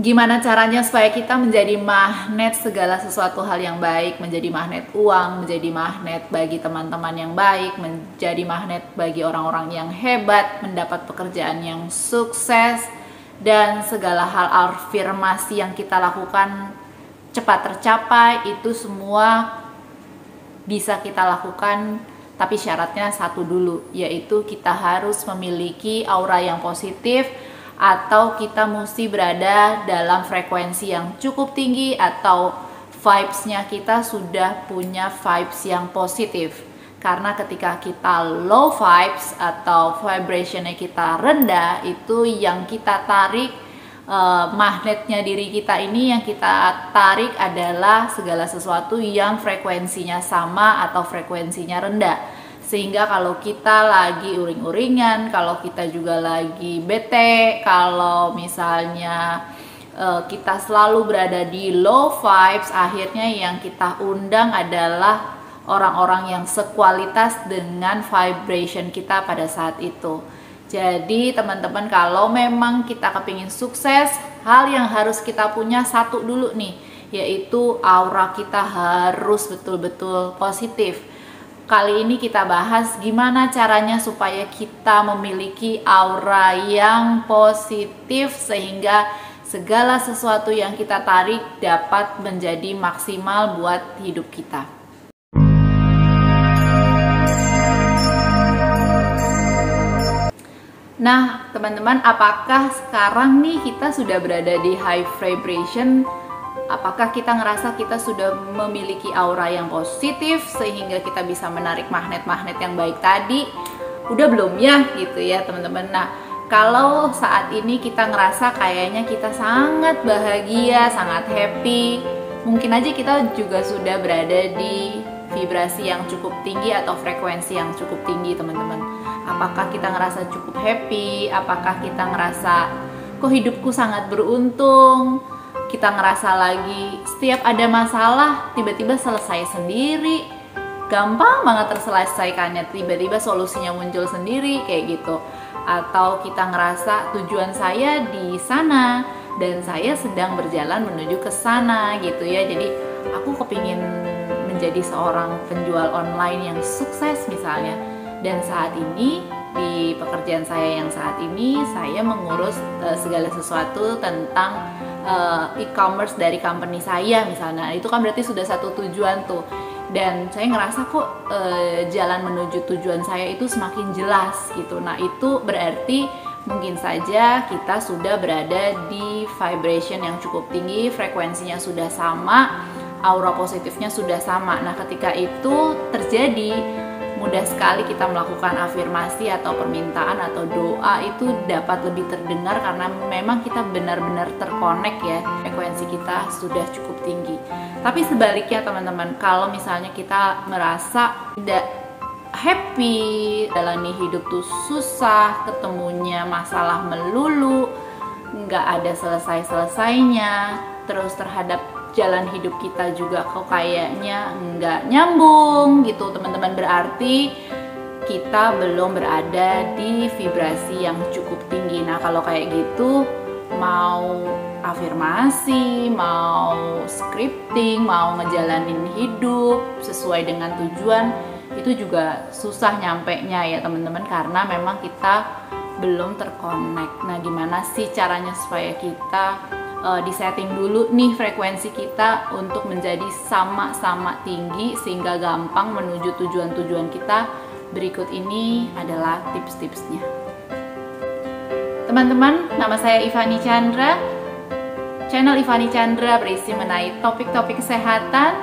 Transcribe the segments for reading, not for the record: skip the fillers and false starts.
Gimana caranya supaya kita menjadi magnet segala sesuatu hal yang baik, menjadi magnet uang, menjadi magnet bagi teman-teman yang baik, menjadi magnet bagi orang-orang yang hebat, mendapat pekerjaan yang sukses, dan segala hal afirmasi yang kita lakukan cepat tercapai. Itu semua bisa kita lakukan, tapi syaratnya satu dulu, yaitu kita harus memiliki aura yang positif, atau kita mesti berada dalam frekuensi yang cukup tinggi, atau vibes-nya kita sudah punya vibes yang positif. Karena ketika kita low vibes atau vibration-nya kita rendah, itu yang kita tarik, magnetnya diri kita ini yang kita tarik adalah segala sesuatu yang frekuensinya sama atau frekuensinya rendah. Sehingga kalau kita lagi uring-uringan, kalau kita juga lagi bete, kalau misalnya kita selalu berada di low vibes, akhirnya yang kita undang adalah orang-orang yang sekualitas dengan vibration kita pada saat itu. Jadi teman-teman, kalau memang kita kepingin sukses, hal yang harus kita punya satu dulu nih, yaitu aura kita harus betul-betul positif. Kali ini kita bahas gimana caranya supaya kita memiliki aura yang positif, sehingga segala sesuatu yang kita tarik dapat menjadi maksimal buat hidup kita. Nah teman-teman, apakah sekarang nih kita sudah berada di high vibration? Apakah kita ngerasa kita sudah memiliki aura yang positif sehingga kita bisa menarik magnet-magnet yang baik tadi? Udah belum ya gitu ya teman-teman? Nah, kalau saat ini kita ngerasa kayaknya kita sangat bahagia, sangat happy, mungkin aja kita juga sudah berada di vibrasi yang cukup tinggi atau frekuensi yang cukup tinggi teman-teman. Apakah kita ngerasa cukup happy? Apakah kita ngerasa kok hidupku sangat beruntung? Kita ngerasa lagi setiap ada masalah tiba-tiba selesai sendiri, gampang banget terselesaikannya, tiba-tiba solusinya muncul sendiri kayak gitu. Atau kita ngerasa tujuan saya di sana dan saya sedang berjalan menuju ke sana gitu ya. Jadi aku kepingin menjadi seorang penjual online yang sukses misalnya, dan saat ini di pekerjaan saya yang saat ini saya mengurus segala sesuatu tentang e-commerce dari company saya misalnya. Itu kan berarti sudah satu tujuan tuh, dan saya ngerasa kok jalan menuju tujuan saya itu semakin jelas gitu. Nah itu berarti mungkin saja kita sudah berada di vibration yang cukup tinggi, frekuensinya sudah sama, aura positifnya sudah sama. Nah ketika itu terjadi, mudah sekali kita melakukan afirmasi atau permintaan atau doa itu dapat lebih terdengar, karena memang kita benar-benar terkonek ya, frekuensi kita sudah cukup tinggi. Tapi sebaliknya teman-teman, kalau misalnya kita merasa tidak happy, jalani hidup tuh susah, ketemunya masalah melulu, nggak ada selesai-selesainya, terus terhadap jalan hidup kita juga kok kayaknya nggak nyambung gitu teman-teman, berarti kita belum berada di vibrasi yang cukup tinggi. Nah kalau kayak gitu, mau afirmasi, mau scripting, mau ngejalanin hidup sesuai dengan tujuan, itu juga susah nyampenya ya teman-teman, karena memang kita belum terkonek. Nah gimana sih caranya supaya kita disetting dulu nih frekuensi kita untuk menjadi sama-sama tinggi sehingga gampang menuju tujuan-tujuan kita? Berikut ini adalah tips-tipsnya. Teman-teman, nama saya Ivani Chandra. Channel Ivani Chandra berisi mengenai topik-topik kesehatan,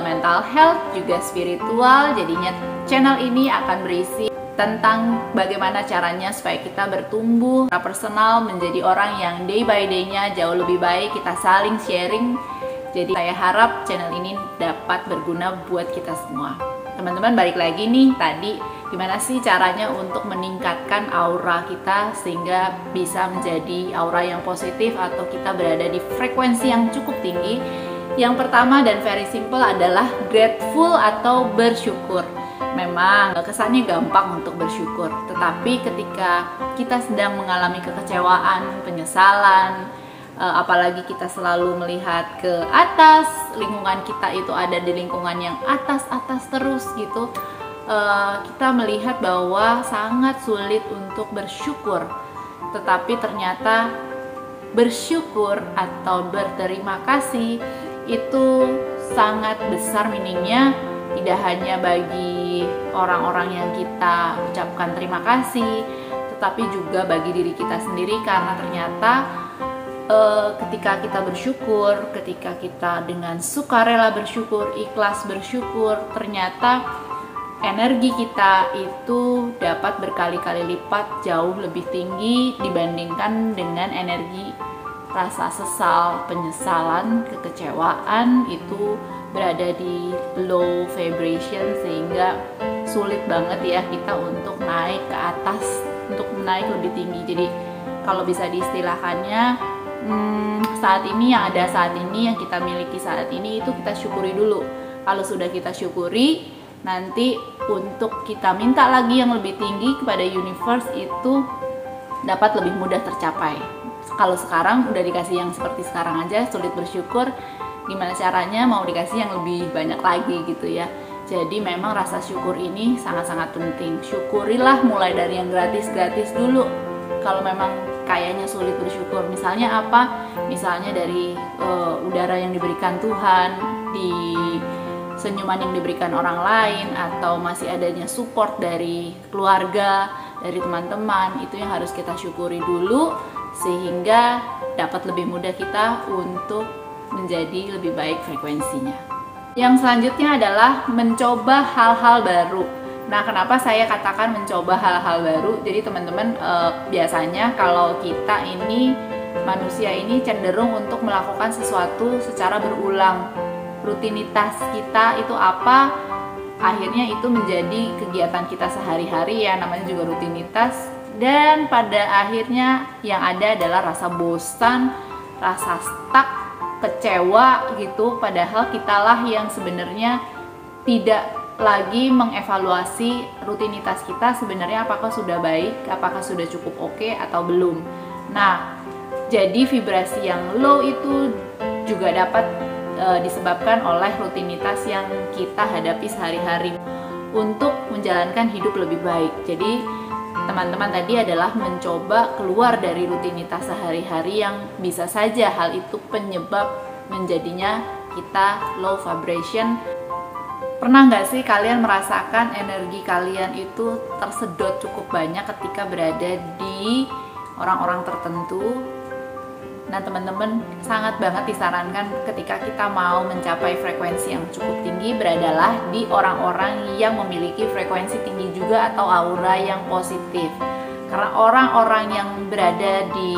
mental health, juga spiritual. Jadinya channel ini akan berisi tentang bagaimana caranya supaya kita bertumbuh secara personal, menjadi orang yang day by day-nya jauh lebih baik, kita saling sharing. Jadi saya harap channel ini dapat berguna buat kita semua. Teman-teman, balik lagi nih tadi, gimana sih caranya untuk meningkatkan aura kita sehingga bisa menjadi aura yang positif atau kita berada di frekuensi yang cukup tinggi? Yang pertama dan very simple adalah grateful atau bersyukur. Memang kesannya gampang untuk bersyukur, tetapi ketika kita sedang mengalami kekecewaan, penyesalan, apalagi kita selalu melihat ke atas, lingkungan kita itu ada di lingkungan yang atas-atas terus gitu, kita melihat bahwa sangat sulit untuk bersyukur. Tetapi ternyata bersyukur atau berterima kasih itu sangat besar meaningnya, tidak hanya bagi orang-orang yang kita ucapkan terima kasih, tetapi juga bagi diri kita sendiri, karena ternyata ketika kita bersyukur, ketika kita dengan sukarela bersyukur, ikhlas bersyukur, ternyata energi kita itu dapat berkali-kali lipat jauh lebih tinggi dibandingkan dengan energi rasa sesal, penyesalan, kekecewaan itu berada di low vibration, sehingga sulit banget ya kita untuk naik ke atas, untuk naik lebih tinggi. Jadi kalau bisa diistilahkannya, saat ini yang ada saat ini, yang kita miliki saat ini itu kita syukuri dulu. Kalau sudah kita syukuri, nanti untuk kita minta lagi yang lebih tinggi kepada universe itu dapat lebih mudah tercapai. Kalau sekarang udah dikasih yang seperti sekarang aja sulit bersyukur, gimana caranya mau dikasih yang lebih banyak lagi gitu ya. Jadi memang rasa syukur ini sangat-sangat penting. Syukurilah mulai dari yang gratis-gratis dulu. Kalau memang kayaknya sulit bersyukur, misalnya apa? Misalnya dari udara yang diberikan Tuhan, di senyuman yang diberikan orang lain, atau masih adanya support dari keluarga, dari teman-teman, itu yang harus kita syukuri dulu, sehingga dapat lebih mudah kita untuk menjadi lebih baik frekuensinya. Yang selanjutnya adalah mencoba hal-hal baru. Nah, kenapa saya katakan mencoba hal-hal baru? Jadi teman-teman, biasanya kalau kita ini, manusia ini cenderung untuk melakukan sesuatu secara berulang. Rutinitas kita itu apa? Akhirnya itu menjadi kegiatan kita sehari-hari ya, namanya juga rutinitas. Dan pada akhirnya yang ada adalah rasa bosan, rasa stuck, kecewa gitu. Padahal kitalah yang sebenarnya tidak lagi mengevaluasi rutinitas kita sebenarnya apakah sudah baik, apakah sudah cukup oke atau belum. Nah, jadi vibrasi yang low itu juga dapat disebabkan oleh rutinitas yang kita hadapi sehari-hari untuk menjalankan hidup lebih baik. Jadi teman-teman tadi adalah mencoba keluar dari rutinitas sehari-hari yang bisa saja hal itu penyebab menjadinya kita low vibration. Pernah nggak sih kalian merasakan energi kalian itu tersedot cukup banyak ketika berada di orang-orang tertentu? Nah teman-teman, sangat banget disarankan ketika kita mau mencapai frekuensi yang cukup tinggi, beradalah di orang-orang yang memiliki frekuensi tinggi juga atau aura yang positif. Karena orang-orang yang berada di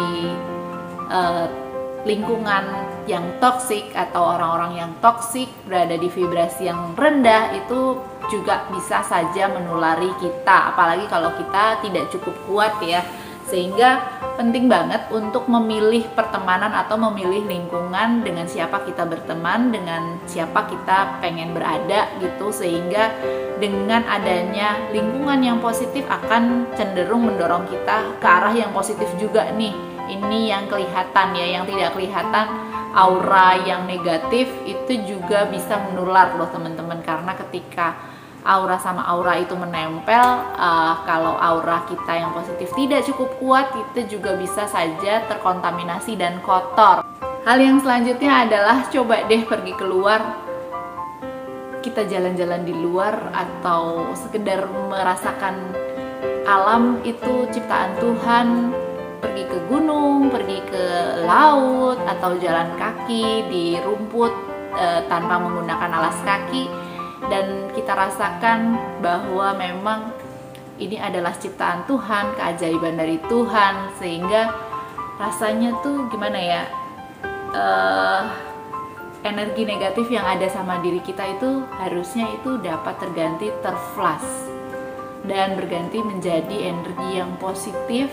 lingkungan yang toksik atau orang-orang yang toksik, berada di vibrasi yang rendah, itu juga bisa saja menulari kita, apalagi kalau kita tidak cukup kuat ya. Sehingga penting banget untuk memilih pertemanan atau memilih lingkungan dengan siapa kita berteman, dengan siapa kita pengen berada gitu, sehingga dengan adanya lingkungan yang positif akan cenderung mendorong kita ke arah yang positif juga nih. Ini yang kelihatan ya, yang tidak kelihatan, aura yang negatif itu juga bisa menular loh teman-teman, karena ketika aura sama aura itu menempel, kalau aura kita yang positif tidak cukup kuat, itu juga bisa saja terkontaminasi dan kotor. Hal yang selanjutnya adalah coba deh pergi keluar, kita jalan-jalan di luar atau sekedar merasakan alam itu ciptaan Tuhan, pergi ke gunung, pergi ke laut, atau jalan kaki di rumput tanpa menggunakan alas kaki. Dan kita rasakan bahwa memang ini adalah ciptaan Tuhan, keajaiban dari Tuhan, sehingga rasanya tuh gimana ya, energi negatif yang ada sama diri kita itu harusnya itu dapat terganti, terflash dan berganti menjadi energi yang positif,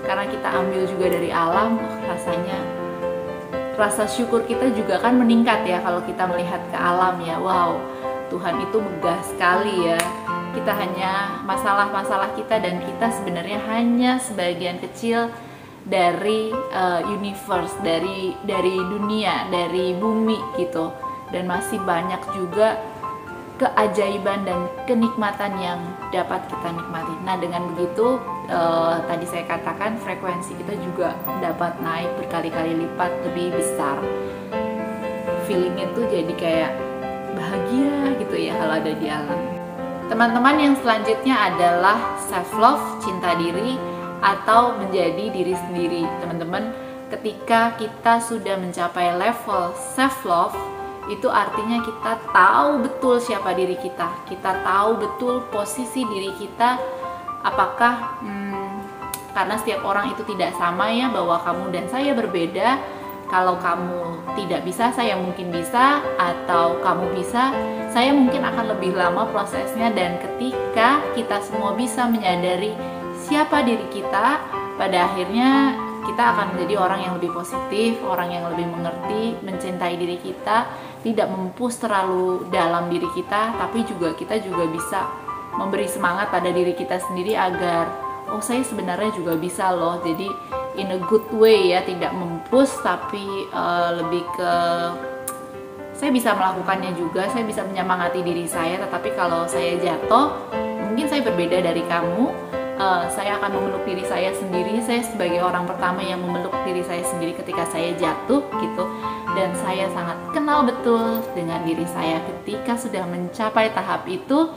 karena kita ambil juga dari alam. Rasanya rasa syukur kita juga kan meningkat ya kalau kita melihat ke alam ya. Wow, Tuhan itu megah sekali ya. Kita hanya masalah-masalah kita, dan kita sebenarnya hanya sebagian kecil dari universe, dari dunia, dari bumi gitu. Dan masih banyak juga keajaiban dan kenikmatan yang dapat kita nikmati. Nah, dengan begitu tadi saya katakan frekuensi kita juga dapat naik berkali-kali lipat lebih besar. Feelingnya tuh jadi kayak bahagia gitu ya kalau ada di alam. Teman-teman, yang selanjutnya adalah self love, cinta diri atau menjadi diri sendiri. Teman-teman, ketika kita sudah mencapai level self love, itu artinya kita tahu betul siapa diri kita. Kita tahu betul posisi diri kita. Apakah karena setiap orang itu tidak sama ya, bahwa kamu dan saya berbeda. Kalau kamu tidak bisa, saya mungkin bisa, atau kamu bisa, saya mungkin akan lebih lama prosesnya. Dan ketika kita semua bisa menyadari siapa diri kita, pada akhirnya kita akan menjadi orang yang lebih positif, orang yang lebih mengerti, mencintai diri kita, tidak mempus terlalu dalam diri kita, tapi kita juga bisa memberi semangat pada diri kita sendiri agar oh, saya sebenarnya juga bisa loh. Jadi in a good way ya, tidak mempus, tapi lebih ke saya bisa melakukannya juga, saya bisa menyemangati diri saya. Tetapi kalau saya jatuh, mungkin saya berbeda dari kamu. Saya akan memeluk diri saya sendiri. Saya sebagai orang pertama yang memeluk diri saya sendiri ketika saya jatuh gitu. Dan saya sangat kenal betul dengan diri saya. Ketika sudah mencapai tahap itu,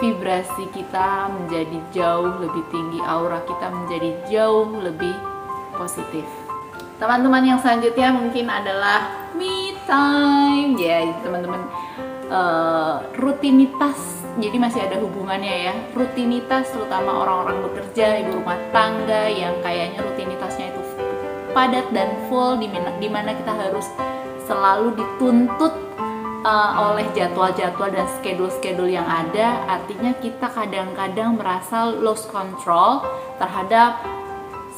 vibrasi kita menjadi jauh lebih tinggi, aura kita menjadi jauh lebih positif. Teman-teman, yang selanjutnya mungkin adalah me time. Ya, teman-teman, rutinitas. Jadi masih ada hubungannya ya, rutinitas, terutama orang-orang bekerja, ibu rumah tangga yang kayaknya rutinitasnya itu padat dan full, dimana kita harus selalu dituntut oleh jadwal-jadwal dan schedule-schedule yang ada. Artinya kita kadang-kadang merasa lost control terhadap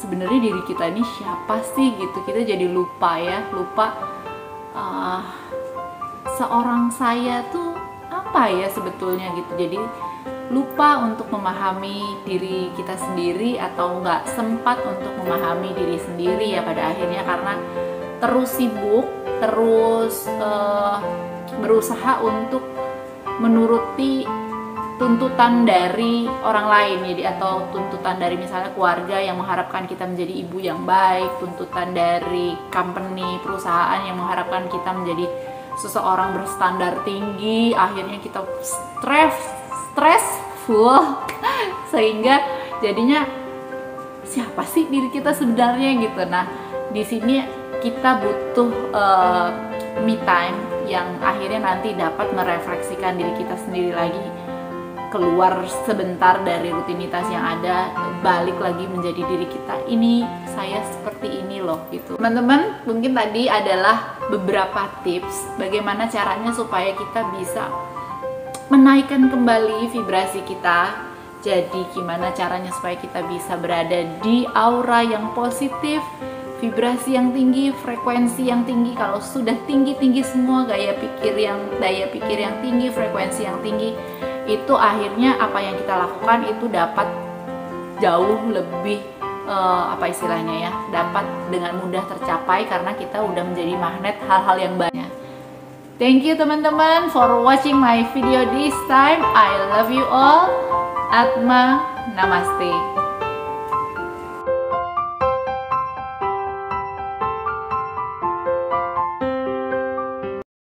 sebenarnya diri kita ini siapa sih gitu. Kita jadi lupa seorang saya tuh apa ya sebetulnya gitu. Jadi lupa untuk memahami diri kita sendiri, atau nggak sempat untuk memahami diri sendiri ya pada akhirnya, karena terus sibuk, terus berusaha untuk menuruti tuntutan dari orang lain, jadi atau tuntutan dari misalnya keluarga yang mengharapkan kita menjadi ibu yang baik, tuntutan dari company, perusahaan yang mengharapkan kita menjadi seseorang berstandar tinggi. Akhirnya kita stressful sehingga jadinya siapa sih diri kita sebenarnya gitu. Nah, di sini kita butuh me time yang akhirnya nanti dapat merefleksikan diri kita sendiri lagi, keluar sebentar dari rutinitas yang ada, balik lagi menjadi diri kita. Ini saya seperti ini loh gitu. Teman-teman, mungkin tadi adalah beberapa tips bagaimana caranya supaya kita bisa menaikkan kembali vibrasi kita. Jadi gimana caranya supaya kita bisa berada di aura yang positif, vibrasi yang tinggi, frekuensi yang tinggi. Kalau sudah tinggi-tinggi semua, daya pikir yang tinggi, frekuensi yang tinggi, itu akhirnya apa yang kita lakukan itu dapat jauh lebih dapat dengan mudah tercapai karena kita udah menjadi magnet hal-hal yang banyak. Thank you teman-teman for watching my video this time. I love you all. Atma Namaste.